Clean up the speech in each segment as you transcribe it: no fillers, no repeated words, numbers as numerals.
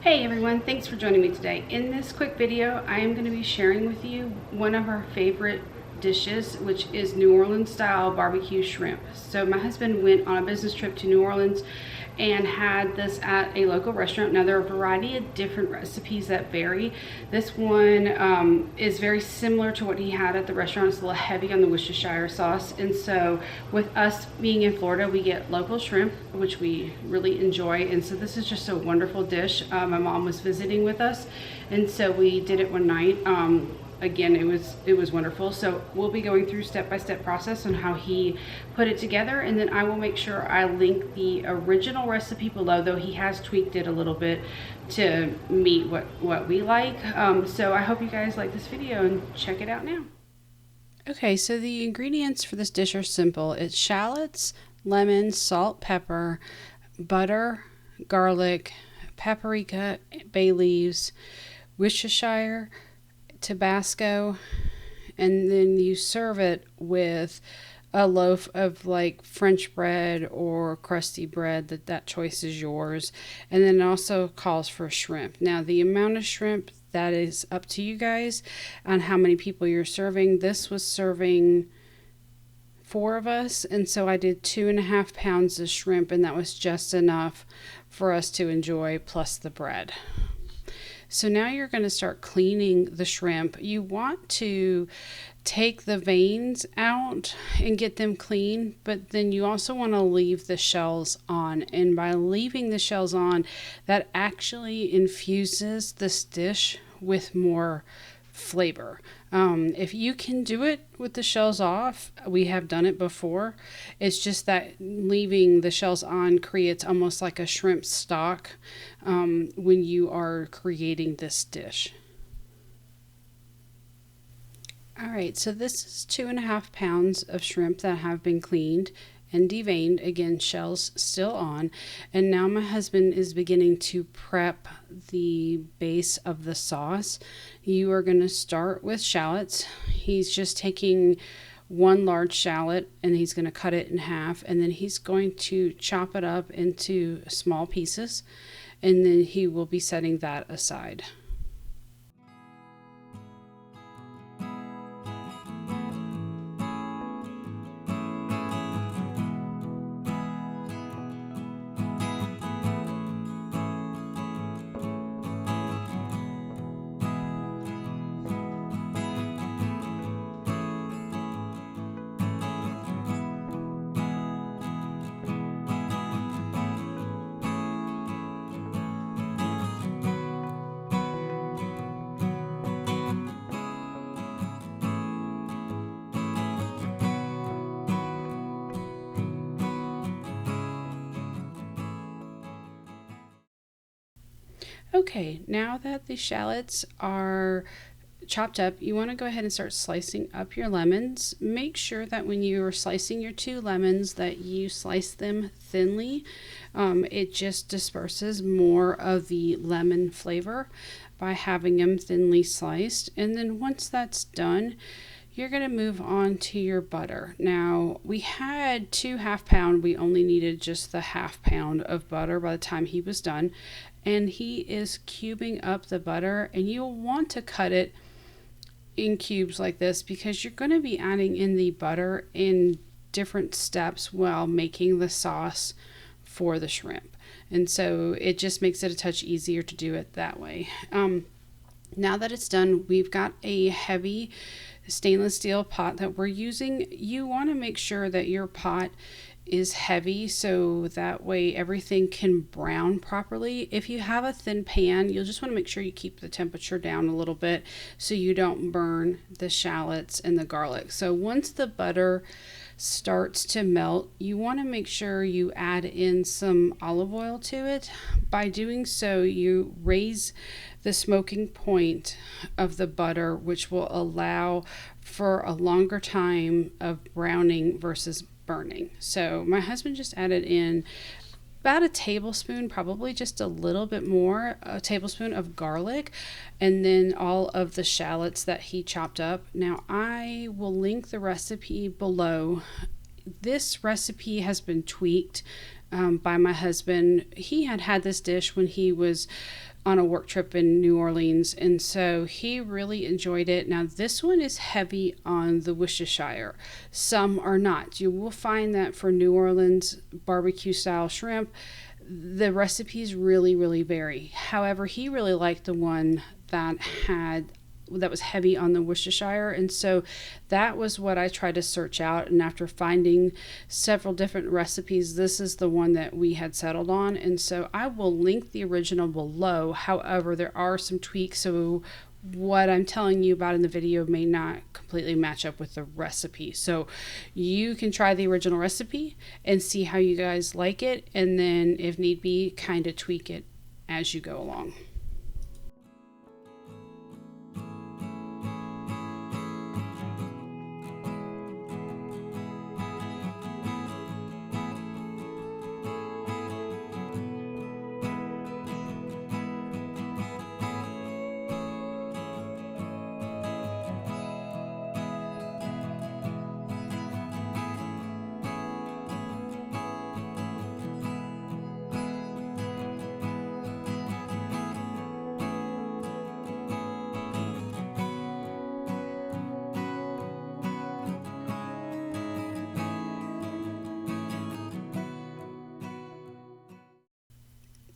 Hey everyone, thanks for joining me today. In this quick video, I am going to be sharing with you one of our favorite dishes, which is New Orleans style barbecue shrimp. So my husband went on a business trip to New Orleans and had this at a local restaurant. Now there are a variety of different recipes that vary. This one is very similar to what he had at the restaurant. It's a little heavy on the Worcestershire sauce. And so with us being in Florida, we get local shrimp, which we really enjoy. And so this is just a wonderful dish. My mom was visiting with us, and so we did it one night. Again, it was wonderful. So we'll be going through step-by-step process on how he put it together, and then I will make sure I link the original recipe below, though he has tweaked it a little bit to meet what we like. So I hope you guys like this video and check it out now. Okay, so the ingredients for this dish are simple. It's shallots, lemon, salt, pepper, butter, garlic, paprika, bay leaves, Worcestershire, Tabasco, and then you serve it with a loaf of like French bread or crusty bread. That choice is yours. And then it also calls for shrimp. Now the amount of shrimp, that is up to you guys on how many people you're serving. This was serving 4 of us, and so I did 2.5 pounds of shrimp, and that was just enough for us to enjoy, plus the bread. So now you're going to start cleaning the shrimp. You want to take the veins out and get them clean, but then you also want to leave the shells on. And by leaving the shells on, that actually infuses this dish with more flavor. If you can do it with the shells off, we have done it before. It's just that leaving the shells on creates almost like a shrimp stock when you are creating this dish. All right, so this is 2.5 pounds of shrimp that have been cleaned and deveined, again, shells still on. And now my husband is beginning to prep the base of the sauce. You are going to start with shallots. He's just taking 1 large shallot and he's going to cut it in half, and then he's going to chop it up into small pieces, and then he will be setting that aside. Okay, now that the shallots are chopped up, you want to go ahead and start slicing up your lemons. Make sure that when you are slicing your 2 lemons that you slice them thinly. It just disperses more of the lemon flavor by having them thinly sliced. And then once that's done, you're going to move on to your butter. Now, we had 2 half-pound. We only needed just the half-pound of butter by the time he was done. And he is cubing up the butter, and you'll want to cut it in cubes like this because you're going to be adding in the butter in different steps while making the sauce for the shrimp. And so it just makes it a touch easier to do it that way. Now that it's done, we've got a heavy stainless steel pot that we're using. You want to make sure that your pot is heavy so that way everything can brown properly. If you have a thin pan, you'll just want to make sure you keep the temperature down a little bit so you don't burn the shallots and the garlic. So once the butter starts to melt, you want to make sure you add in some olive oil to it. By doing so, you raise the smoking point of the butter, which will allow for a longer time of browning versus burning. So my husband just added in about a tablespoon, probably just a little bit more, a tablespoon of garlic, and then all of the shallots that he chopped up. Now I will link the recipe below. This recipe has been tweaked by my husband. He had this dish when he was on a work trip in New Orleans, and so he really enjoyed it. Now this one is heavy on the Worcestershire. Some are not. You will find that for New Orleans barbecue style shrimp, the recipes really vary. However, he really liked the one that was heavy on the Worcestershire, and so that was what I tried to search out. And after finding several different recipes, this is the one that we had settled on, and so I will link the original below. However, there are some tweaks, so what I'm telling you about in the video may not completely match up with the recipe. So you can try the original recipe and see how you guys like it, and then if need be, kind of tweak it as you go along.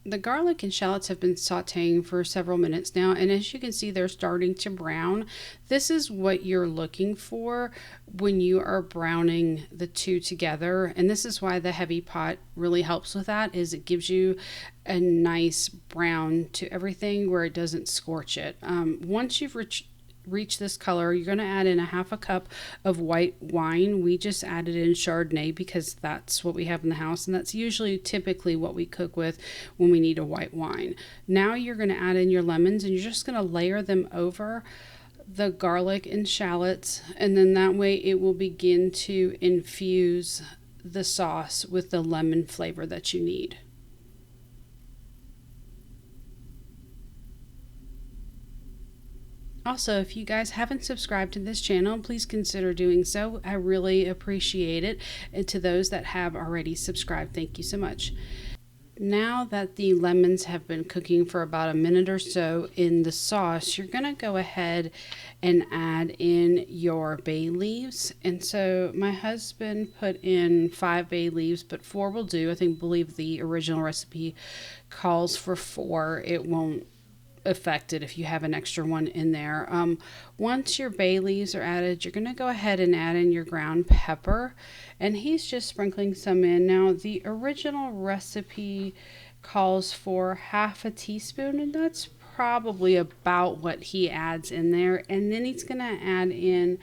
The garlic and shallots have been sauteing for several minutes now, and as you can see, they're starting to brown. This is what you're looking for when you are browning the two together, and this is why the heavy pot really helps with that, is it gives you a nice brown to everything where it doesn't scorch it. Once you've reach this color, you're going to add in a half a cup of white wine. We just added in Chardonnay because that's what we have in the house, and that's usually typically what we cook with when we need a white wine. Now you're going to add in your lemons, and you're just going to layer them over the garlic and shallots, and then that way it will begin to infuse the sauce with the lemon flavor that you need. Also, if you guys haven't subscribed to this channel, please consider doing so. I really appreciate it. And to those that have already subscribed, thank you so much. Now that the lemons have been cooking for about a minute or so in the sauce, you're going to go ahead and add in your bay leaves. And so my husband put in 5 bay leaves, but 4 will do. I believe the original recipe calls for 4. It won't affect it if you have an extra one in there. Once your bay leaves are added, you're going to go ahead and add in your ground pepper, and he's just sprinkling some in. Now the original recipe calls for half a teaspoon, and that's probably about what he adds in there. And then he's going to add in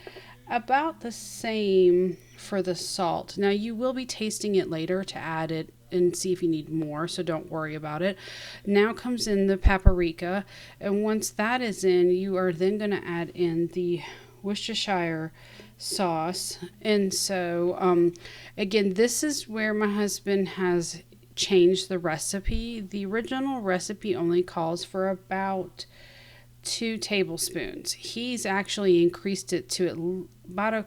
about the same for the salt. Now you will be tasting it later to add it and see if you need more, so don't worry about it. Now comes in the paprika, and once that is in, you are then going to add in the Worcestershire sauce. And so again, this is where my husband has changed the recipe. The original recipe only calls for about 2 tablespoons. He's actually increased it to about a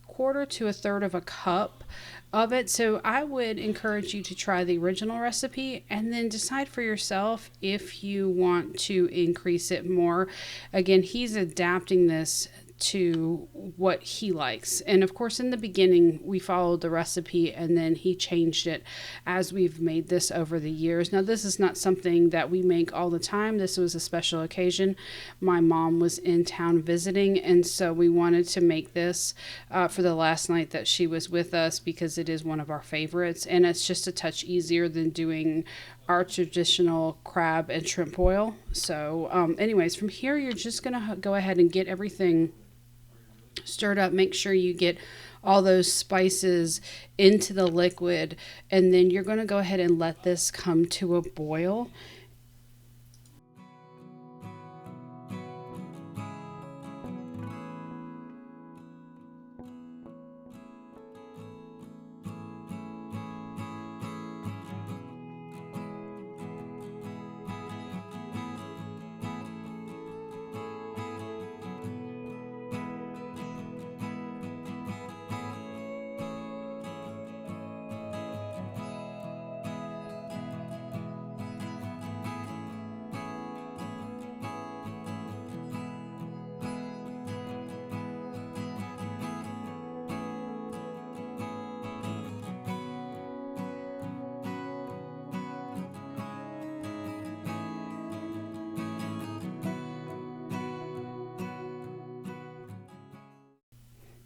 quarter to a third of a cup of it. So I would encourage you to try the original recipe and then decide for yourself if you want to increase it more. Again, he's adapting this to what he likes, and of course in the beginning we followed the recipe, and then he changed it as we've made this over the years. Now this is not something that we make all the time. This was a special occasion. My mom was in town visiting, and so we wanted to make this for the last night that she was with us, because it is one of our favorites, and it's just a touch easier than doing our traditional crab and shrimp boil. So anyways, from here you're just gonna go ahead and get everything stirred up. Make sure you get all those spices into the liquid, and then you're going to go ahead and let this come to a boil.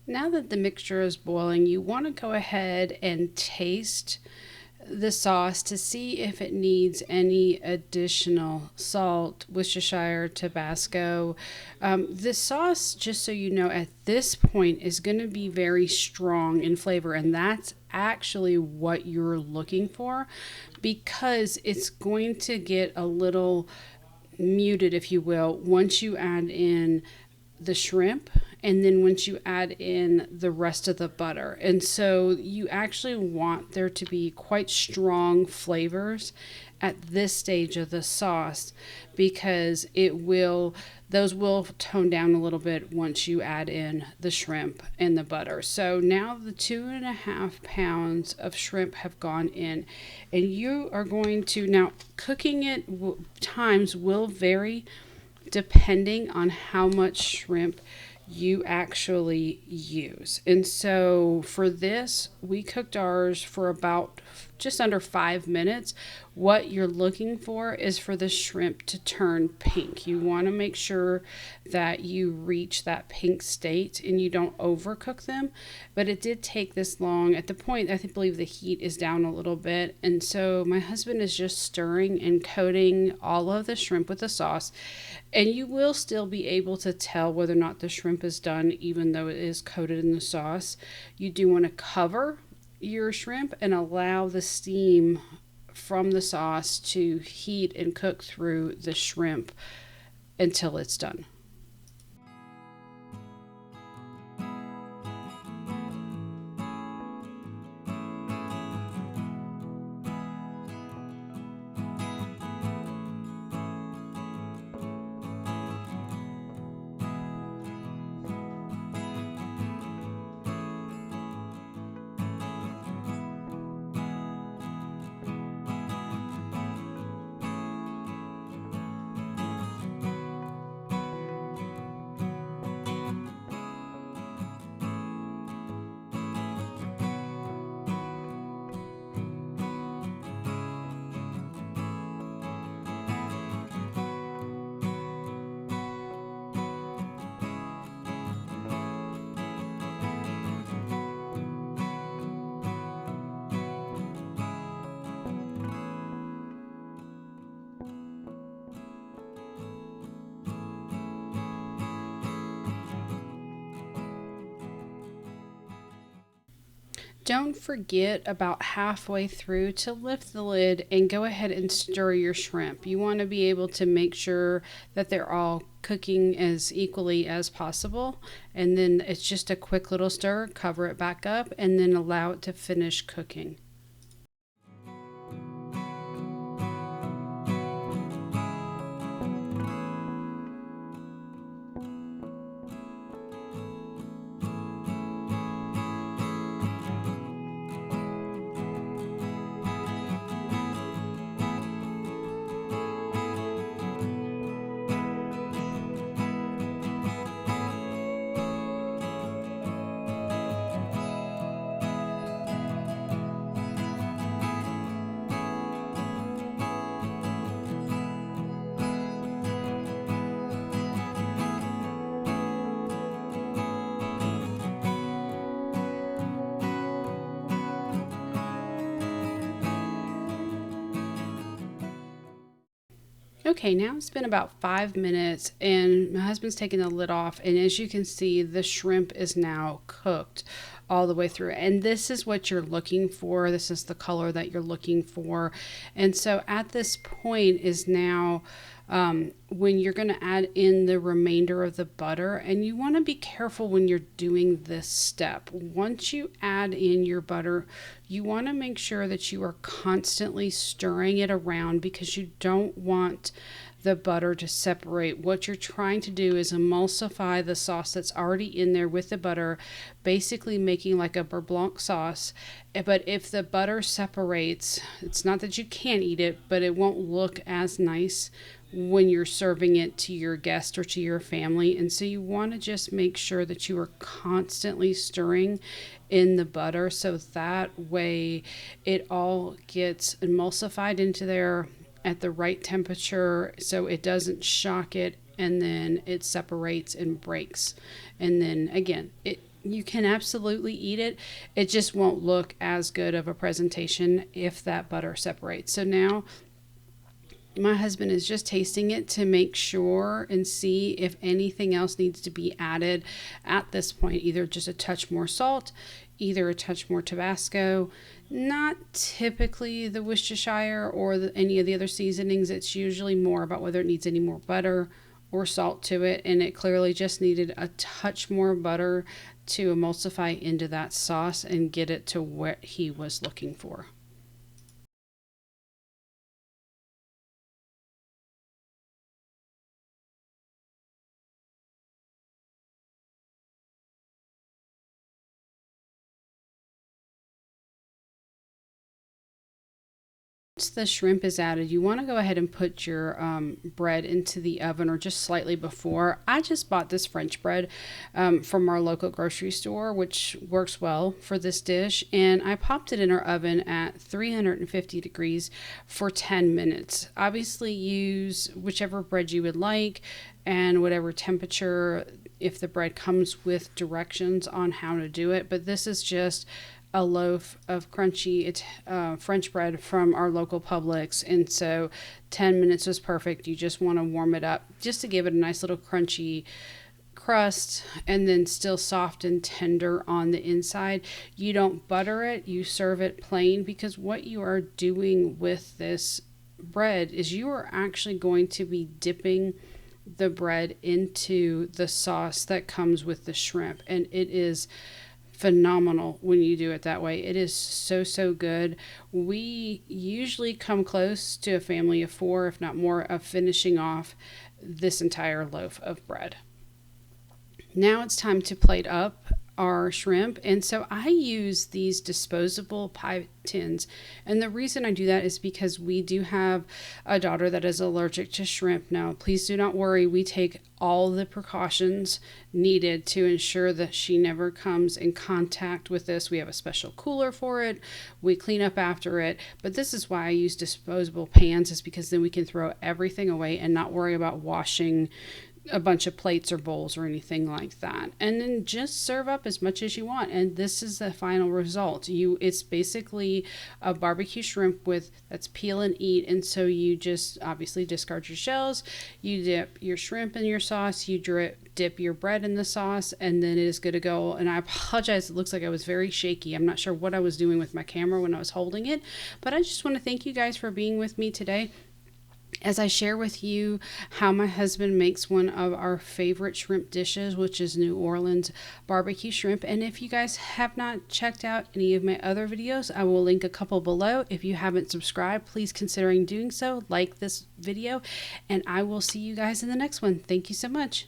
Now that the mixture is boiling, you want to go ahead and taste the sauce to see if it needs any additional salt, Worcestershire, Tabasco. The sauce, just so you know, at this point is going to be very strong in flavor, and that's actually what you're looking for, because it's going to get a little muted, if you will, once you add in the shrimp and then once you add in the rest of the butter. And so you actually want there to be quite strong flavors at this stage of the sauce, because those will tone down a little bit once you add in the shrimp and the butter. So now the 2.5 pounds of shrimp have gone in, and you are going to, now cooking it times will vary depending on how much shrimp you actually use. And so for this, we cooked ours for about just under 5 minutes. What you're looking for is for the shrimp to turn pink. You want to make sure that you reach that pink state and you don't overcook them. But it did take this long. At the point, I believe the heat is down a little bit. And so my husband is just stirring and coating all of the shrimp with the sauce. And you will still be able to tell whether or not the shrimp is done, even though it is coated in the sauce. You do want to cover your shrimp and allow the steam from the sauce to heat and cook through the shrimp until it's done. Don't forget about halfway through to lift the lid and go ahead and stir your shrimp. You want to be able to make sure that they're all cooking as equally as possible. And then it's just a quick little stir, cover it back up, and then allow it to finish cooking. Okay, now it's been about 5 minutes and my husband's taking the lid off, and as you can see, the shrimp is now cooked all the way through. And this is what you're looking for. This is the color that you're looking for. And so at this point is now when you're going to add in the remainder of the butter, and you want to be careful when you're doing this step. Once you add in your butter, you want to make sure that you are constantly stirring it around, because you don't want the butter to separate. What you're trying to do is emulsify the sauce that's already in there with the butter, basically making like a beurre blanc sauce. But if the butter separates, it's not that you can't eat it, but it won't look as nice when you're serving it to your guest or to your family. And so you want to just make sure that you are constantly stirring in the butter, so that way it all gets emulsified into there at the right temperature, so it doesn't shock it and then it separates and breaks. And then again, You can absolutely eat it. It just won't look as good of a presentation if that butter separates. So now my husband is just tasting it to make sure and see if anything else needs to be added at this point. Either just a touch more salt, either a touch more Tabasco. Not typically the Worcestershire or any of the other seasonings. It's usually more about whether it needs any more butter or salt to it, and it clearly just needed a touch more butter to emulsify into that sauce and get it to what he was looking for. Once the shrimp is added, you want to go ahead and put your bread into the oven, or just slightly before. I just bought this French bread from our local grocery store, which works well for this dish, and I popped it in our oven at 350 degrees for 10 minutes. Obviously use whichever bread you would like and whatever temperature, if the bread comes with directions on how to do it, but this is just a loaf of crunchy French bread from our local Publix, and so 10 minutes was perfect. You just want to warm it up just to give it a nice little crunchy crust, and then still soft and tender on the inside. You don't butter it, you serve it plain, because what you are doing with this bread is you are actually going to be dipping the bread into the sauce that comes with the shrimp, and it is phenomenal when you do it that way. It is so good. We usually come close to a family of 4, if not more, of finishing off this entire loaf of bread. Now it's time to plate up our shrimp, and so I use these disposable pie tins, and the reason I do that is because we do have a daughter that is allergic to shrimp. Now please do not worry, we take all the precautions needed to ensure that she never comes in contact with this. We have a special cooler for it, we clean up after it, but this is why I use disposable pans, is because then we can throw everything away and not worry about washing a bunch of plates or bowls or anything like that, and then just serve up as much as you want. And this is the final result. It's basically a barbecue shrimp with that's peel and eat, and so you just obviously discard your shells, you dip your shrimp in your sauce, you dip your bread in the sauce, and then it is good to go. And I apologize, it looks like I was very shaky. I'm not sure what I was doing with my camera when I was holding it, but I just want to thank you guys for being with me today as I share with you how my husband makes one of our favorite shrimp dishes, which is New Orleans barbecue shrimp. And if you guys have not checked out any of my other videos, I will link a couple below. If you haven't subscribed, please consider doing so. Like this video, and I will see you guys in the next one. Thank you so much.